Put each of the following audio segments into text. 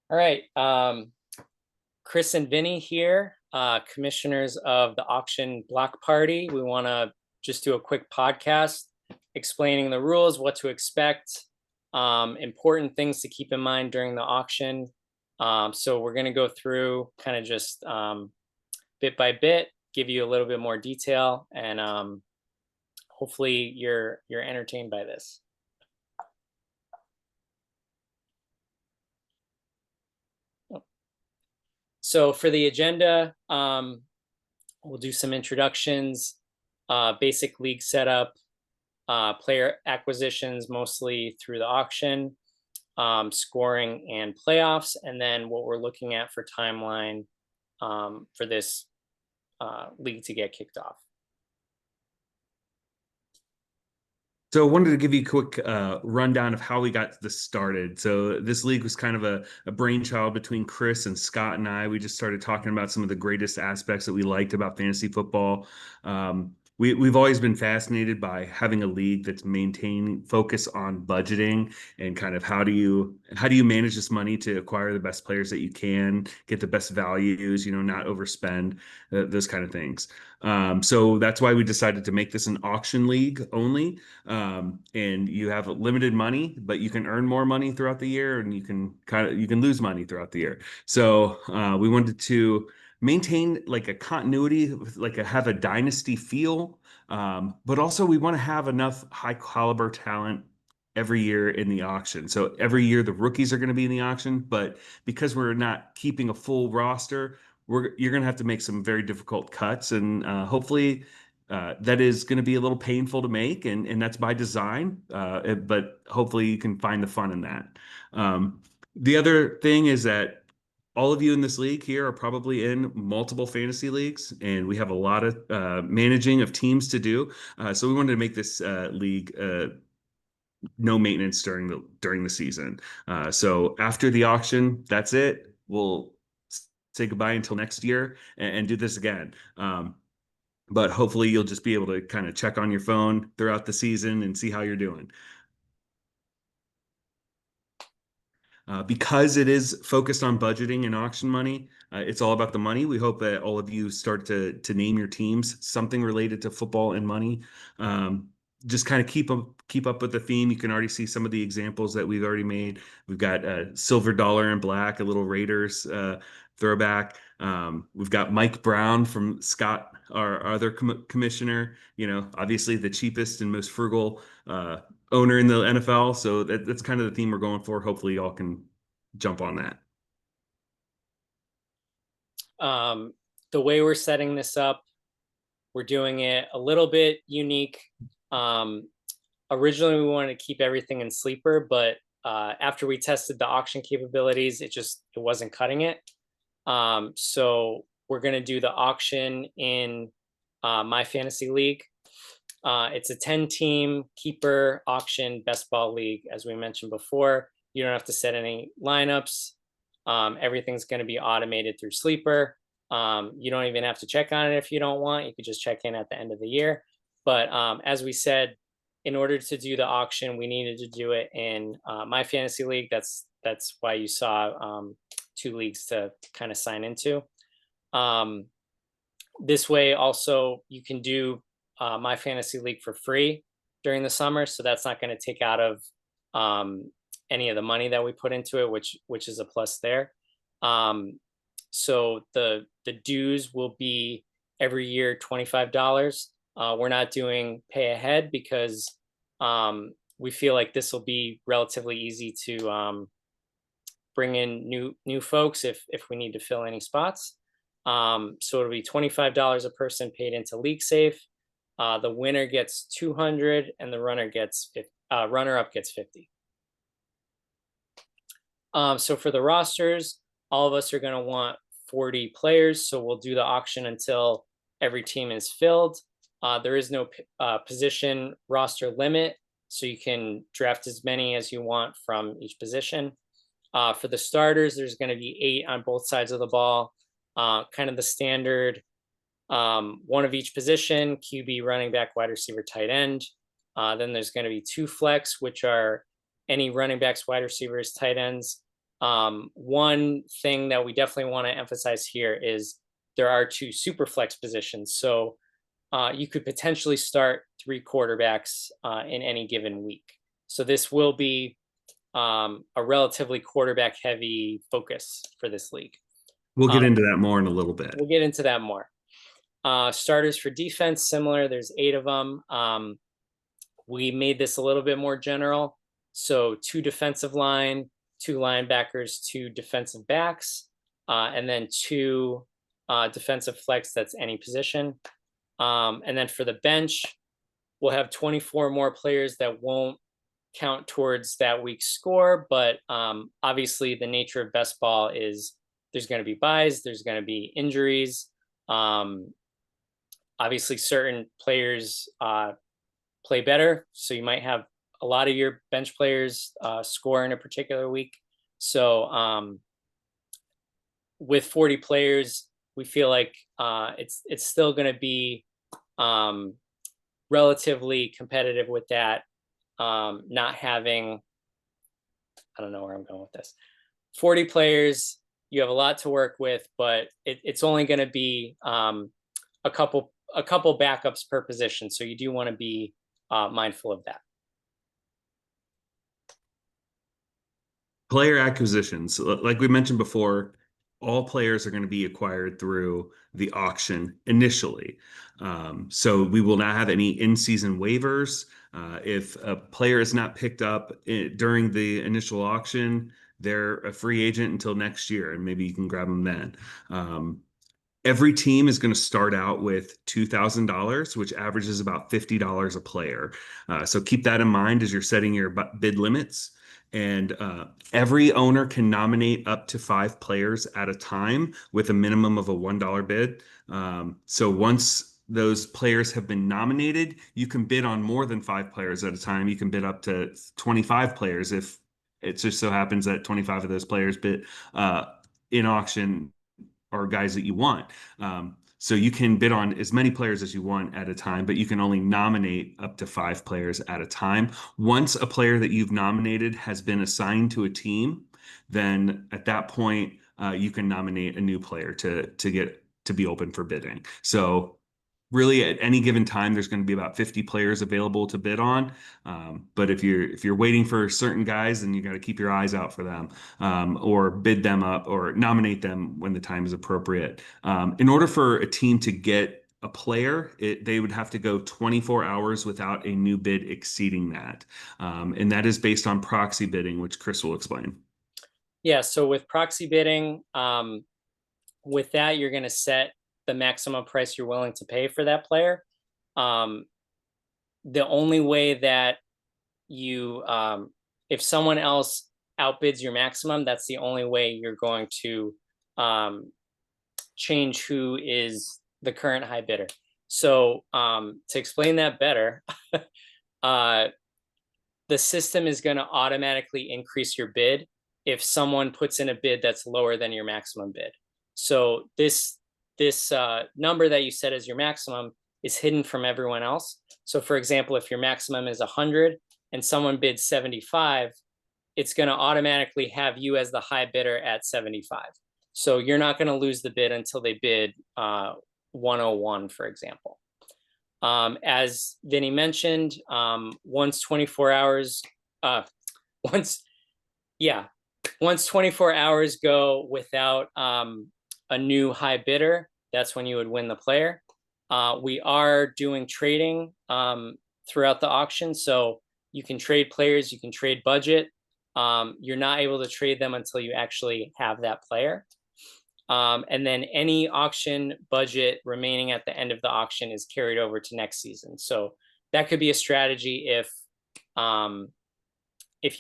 All right. Chris and Vinny here, commissioners of the auction block party. We want to just do a quick podcast explaining the rules, what to expect, important things to keep in mind during the auction. So we're going to go through kind of just bit by bit, give you a little bit more detail, and hopefully you're entertained by this. So for the agenda, we'll do some introductions, basic league setup, player acquisitions, mostly through the auction, scoring and playoffs, and then what we're looking at for timeline for this league to get kicked off. So I wanted to give you a quick rundown of how we got this started. So this league was kind of a brainchild between Chris and Scott and I. We just started talking about some of the greatest aspects that we liked about fantasy football. We've always been fascinated by having a league that's maintaining focus on budgeting and kind of how do you manage this money to acquire the best players that you can, get the best values, not overspend, those kind of things. So that's why we decided to make this an auction league only. And you have limited money, but you can earn more money throughout the year, and you can lose money throughout the year. So we wanted to maintain like a continuity, have a dynasty feel, but also we want to have enough high caliber talent every year in the auction. So every year the rookies are going to be in the auction, but because we're not keeping a full roster, you're going to have to make some very difficult cuts, and hopefully that is going to be a little painful to make, and that's by design. But hopefully you can find the fun in that. The other thing is that all of you in this league here are probably in multiple fantasy leagues, and we have a lot of managing of teams to do. So we wanted to make this league no maintenance during the season. So after the auction, that's it. We'll say goodbye until next year and do this again. But hopefully you'll just be able to kind of check on your phone throughout the season and see how you're doing. Because it is focused on budgeting and auction money, it's all about the money. We hope that all of you start to name your teams something related to football and money. Just kind of keep up with the theme. You can already see some of the examples that we've already made. We've got silver dollar and black, a little Raiders throwback. We've got Mike Brown from Scott, our other commissioner. Obviously the cheapest and most frugal owner in the NFL. So that's kind of the theme we're going for. Hopefully, y'all can jump on that. The way we're setting this up, we're doing it a little bit unique. Originally, we wanted to keep everything in sleeper, but after we tested the auction capabilities, it wasn't cutting it. So we're going to do the auction in my fantasy league. It's a 10-team keeper auction best ball league, as we mentioned before. You don't have to set any lineups. Everything's going to be automated through Sleeper. You don't even have to check on it if you don't want. You could just check in at the end of the year. But as we said, in order to do the auction, we needed to do it in my fantasy league. That's why you saw 2 leagues to kind of sign into. This way, also, you can do my fantasy league for free during the summer, so that's not going to take out of any of the money that we put into it, which is a plus there. So the dues will be every year $25. We're not doing pay ahead because we feel like this will be relatively easy to bring in new folks if we need to fill any spots. So it'll be $25 a person paid into LeagueSafe. The winner gets 200 and the runner up gets 50. So for the rosters, all of us are going to want 40 players. So we'll do the auction until every team is filled. There is no position roster limit, so you can draft as many as you want from each position. For the starters, there's going to be 8 on both sides of the ball, kind of the standard, 1 of each position: QB, running back, wide receiver, tight end. Then there's going to be 2 flex, which are any running backs, wide receivers, tight ends, One thing that we definitely want to emphasize here is there are two super flex positions. So you could potentially start three quarterbacks in any given week. So this will be a relatively quarterback heavy focus for this league. We'll get Um, into that more in a little bit. we'll get into that more. Starters for defense, similar. There's 8 of them. We made this a little bit more general. So 2 defensive line, 2 linebackers, 2 defensive backs, and then 2 defensive flex. That's any position. And then for the bench, we'll have 24 more players that won't count towards that week's score. But obviously, the nature of best ball is there's going to be buys, there's going to be injuries. Obviously, certain players play better. So you might have a lot of your bench players score in a particular week. So with 40 players, we feel like it's still going to be relatively competitive with that. Not having, I don't know where I'm going with this. 40 players, you have a lot to work with, but it's only going to be a couple backups per position. So you do want to be mindful of that. Player acquisitions, like we mentioned before, all players are going to be acquired through the auction initially. So we will not have any in-season waivers. If a player is not picked up during the initial auction, they're a free agent until next year, and maybe you can grab them then. Every team is going to start out with $2,000, which averages about $50 a player. So keep that in mind as you're setting your bid limits. And every owner can nominate up to 5 players at a time with a minimum of a $1 bid. So once those players have been nominated, you can bid on more than 5 players at a time. You can bid up to 25 players if it just so happens that 25 of those players bid in auction or guys that you want. So you can bid on as many players as you want at a time, but you can only nominate up to 5 players at a time. Once a player that you've nominated has been assigned to a team, then at that point you can nominate a new player to get to be open for bidding. So really at any given time there's going to be about 50 players available to bid on, but if you're waiting for certain guys, then you got to keep your eyes out for them, or bid them up or nominate them when the time is appropriate. In order for a team to get a player, they would have to go 24 hours without a new bid exceeding that, and that is based on proxy bidding, which Chris will explain. Yeah, so with proxy bidding, with that, you're going to set the maximum price you're willing to pay for that player. The only way that you, if someone else outbids your maximum, that's the only way you're going to change who is the current high bidder. So to explain that better, the system is going to automatically increase your bid if someone puts in a bid that's lower than your maximum bid. So this number that you set as your maximum is hidden from everyone else. So for example, if your maximum is 100 and someone bids 75, it's going to automatically have you as the high bidder at 75. So you're not going to lose the bid until they bid 101, for example. As Vinny mentioned, once 24 hours, once 24 hours go without a new high bidder, that's when you would win the player. We are doing trading throughout the auction. So you can trade players, you can trade budget. You're not able to trade them until you actually have that player. And then any auction budget remaining at the end of the auction is carried over to next season. So that could be a strategy if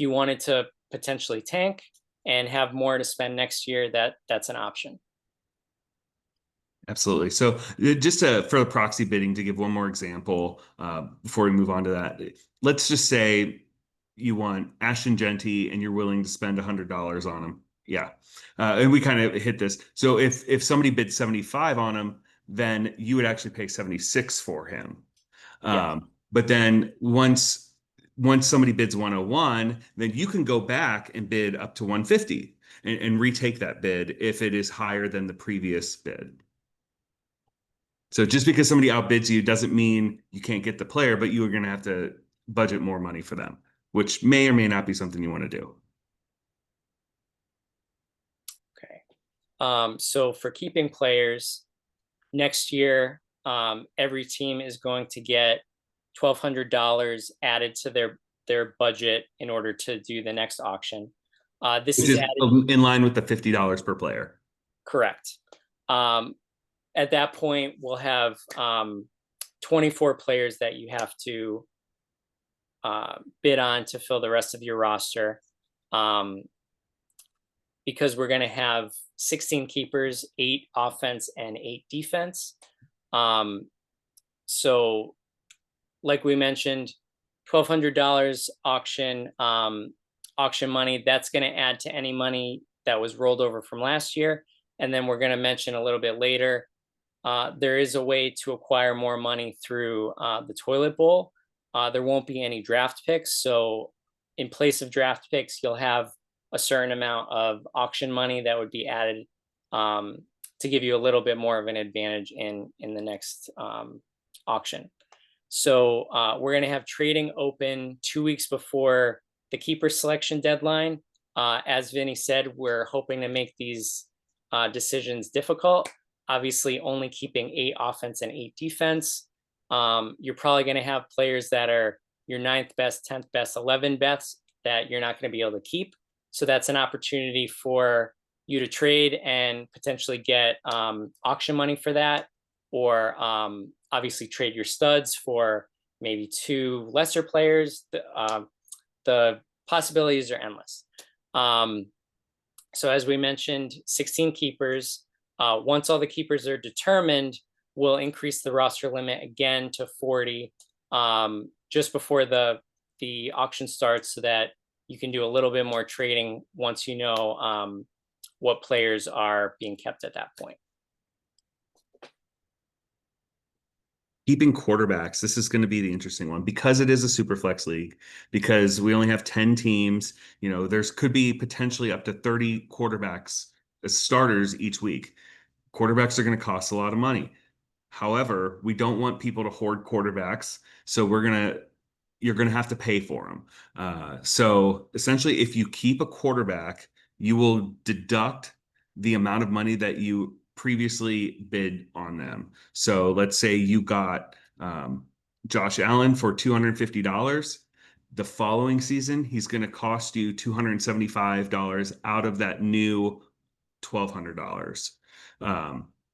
you wanted to potentially tank and have more to spend next year, that's an option. Absolutely. So just for the proxy bidding, to give one more example before we move on to that, let's just say you want Ashton Genty and you're willing to spend $100 on him. Yeah. And we kind of hit this. So if somebody bid 75 on him, then you would actually pay 76 for him. Yeah. But then once once somebody bids 101, then you can go back and bid up to 150 and retake that bid if it is higher than the previous bid. So just because somebody outbids you doesn't mean you can't get the player, but you are going to have to budget more money for them, which may or may not be something you want to do. Okay. So for keeping players, next year, every team is going to get $1,200 added to their budget in order to do the next auction. This Which is is added, in line with the $50 per player. correct. At that point, we'll have 24 players that you have to bid on to fill the rest of your roster. Because we're going to have 16 keepers, 8 offense and 8 defense. So like we mentioned, $1,200 auction money, that's going to add to any money that was rolled over from last year. And then we're going to mention a little bit later, there is a way to acquire more money through the toilet bowl. There won't be any draft picks. So in place of draft picks, you'll have a certain amount of auction money that would be added to give you a little bit more of an advantage in the next auction. So we're going to have trading open 2 weeks before the keeper selection deadline. As Vinny said, we're hoping to make these decisions difficult. Obviously, only keeping 8 offense and 8 defense. You're probably going to have players that are your 9th best, 10th best, 11th best that you're not going to be able to keep. So that's an opportunity for you to trade and potentially get auction money for that, or obviously trade your studs for maybe 2 lesser players. The possibilities are endless. So as we mentioned, 16 keepers. Once all the keepers are determined, we'll increase the roster limit again to 40 just before the auction starts, so that you can do a little bit more trading once you know what players are being kept at that point. Keeping quarterbacks, this is going to be the interesting one because it is a super flex league, because we only have 10 teams. You know, there's could be potentially up to 30 quarterbacks as starters each week. Quarterbacks are going to cost a lot of money. However, we don't want people to hoard quarterbacks, so you're going to have to pay for them. So essentially, if you keep a quarterback, you will deduct the amount of money that you previously bid on them. So let's say you got Josh Allen for $250. The following season, he's going to cost you $275 out of that new $1,200.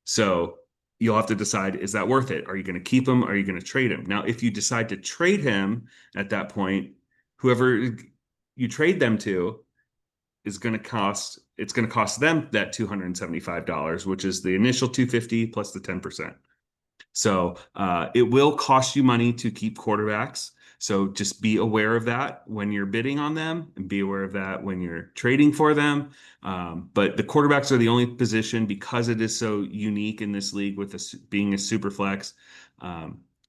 So you'll have to decide, is that worth it? Are you going to keep him? Are you going to trade him? Now, if you decide to trade him at that point, whoever you trade them to is going to cost, it's going to cost them that $275, which is the initial $250 plus the 10%. So it will cost you money to keep quarterbacks. So just be aware of that when you're bidding on them, and be aware of that when you're trading for them. But the quarterbacks are the only position, because it is so unique in this league with being a super flex.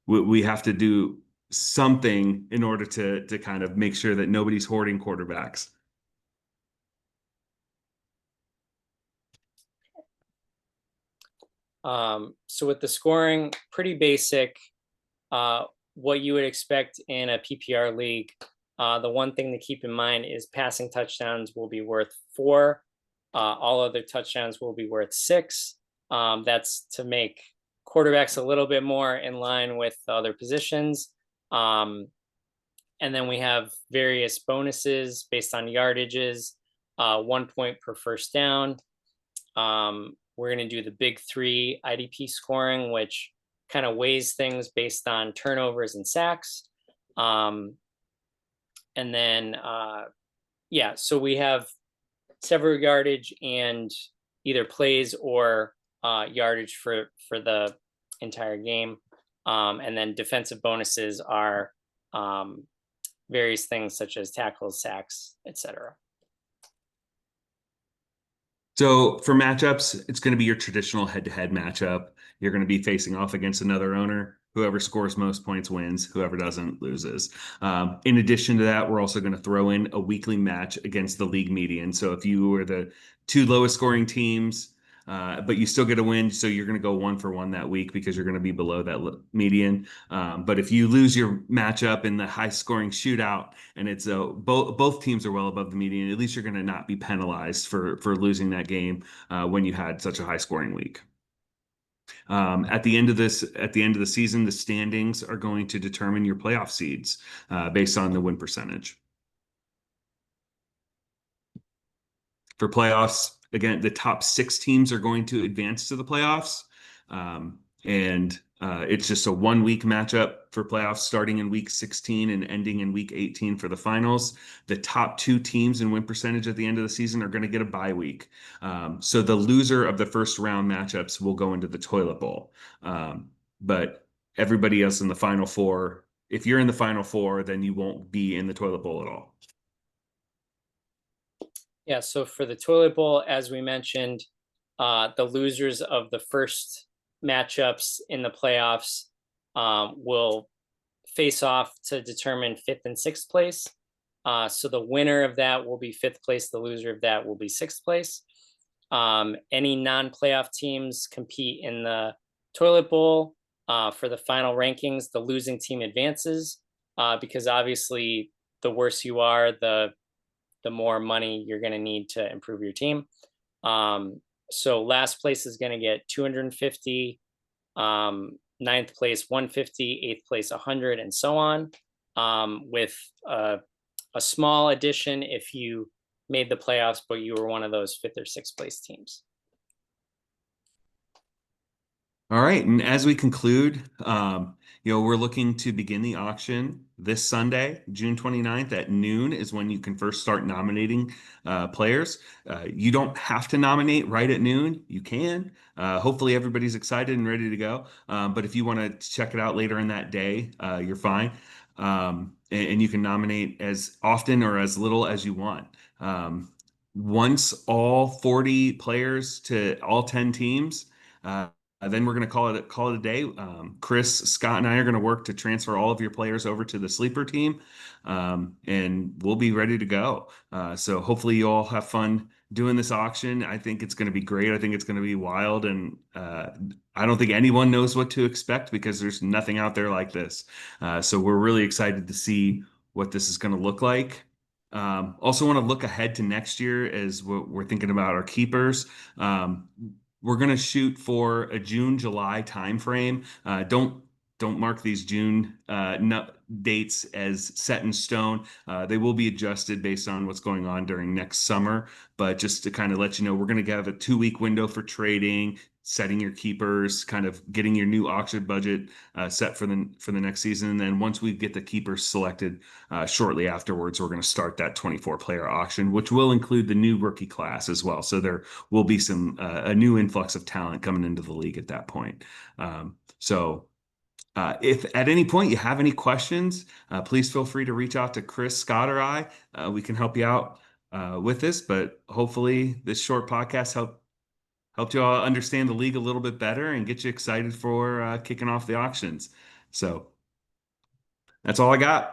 We have to do something in order to kind of make sure that nobody's hoarding quarterbacks. So with the scoring, pretty basic. What you would expect in a PPR league. The one thing to keep in mind is passing touchdowns will be worth 4. All other touchdowns will be worth 6. That's to make quarterbacks a little bit more in line with the other positions. And then we have various bonuses based on yardages, 1 point per first down. We're going to do the big 3 IDP scoring, which kind of weighs things based on turnovers and sacks. And then, yeah, so we have several yardage and either plays or yardage for the entire game. And then defensive bonuses are various things such as tackles, sacks, etc. So for matchups, it's going to be your traditional head-to-head matchup. You're going to be facing off against another owner. Whoever scores most points wins. Whoever doesn't loses. In addition to that, we're also going to throw in a weekly match against the league median. So if you were the two lowest scoring teams, but you still get a win, so you're going to go 1-for-1 that week because you're going to be below that median. But if you lose your matchup in the high scoring shootout and it's both teams are well above the median, at least you're going to not be penalized for losing that game when you had such a high scoring week. At the end of the season, the standings are going to determine your playoff seeds based on the win percentage. For playoffs, again, the top 6 teams are going to advance to the playoffs. And it's just a 1-week matchup for playoffs starting in week 16 and ending in week 18 for the finals. The top 2 teams in win percentage at the end of the season are going to get a bye week. So the loser of the first round matchups will go into the toilet bowl. But everybody else in the final 4, if you're in the final 4, then you won't be in the toilet bowl at all. Yeah, so for the toilet bowl, as we mentioned, the losers of the first matchups in the playoffs will face off to determine 5th and 6th place. So the winner of that will be 5th place. The loser of that will be 6th place. Any non-playoff teams compete in the toilet bowl. For the final rankings, the losing team advances because obviously the worse you are, the more money you're going to need to improve your team. So last place is going to get 250, 9th place 150, 8th place 100, and so on. With a small addition if you made the playoffs, but you were one of those 5th or 6th place teams. All right, and as we conclude, we're looking to begin the auction this Sunday, June 29th at noon is when you can first start nominating players. You don't have to nominate right at noon. You can. Hopefully everybody's excited and ready to go. But if you want to check it out later in that day, you're fine. And you can nominate as often or as little as you want. Once all 40 players to all 10 teams, then we're going to call it a day. Chris, Scott, and I are going to work to transfer all of your players over to the sleeper team, and we'll be ready to go. So hopefully you all have fun doing this auction. I think it's going to be great. I think it's going to be wild, and I don't think anyone knows what to expect because there's nothing out there like this. So we're really excited to see what this is going to look like. Also want to look ahead to next year as we're thinking about our keepers. We're going to shoot for a June, July timeframe. Don't mark these June dates as set in stone. They will be adjusted based on what's going on during next summer. But just to kind of let you know, we're going to have a 2-week window for trading, setting your keepers, kind of getting your new auction budget set for the next season. And then once we get the keepers selected, shortly afterwards, we're going to start that 24-player auction, which will include the new rookie class as well. So there will be a new influx of talent coming into the league at that point. If at any point you have any questions, please feel free to reach out to Chris, Scott, or I. We can help you out with this, but hopefully this short podcast helped you all understand the league a little bit better and get you excited for kicking off the auctions. So that's all I got.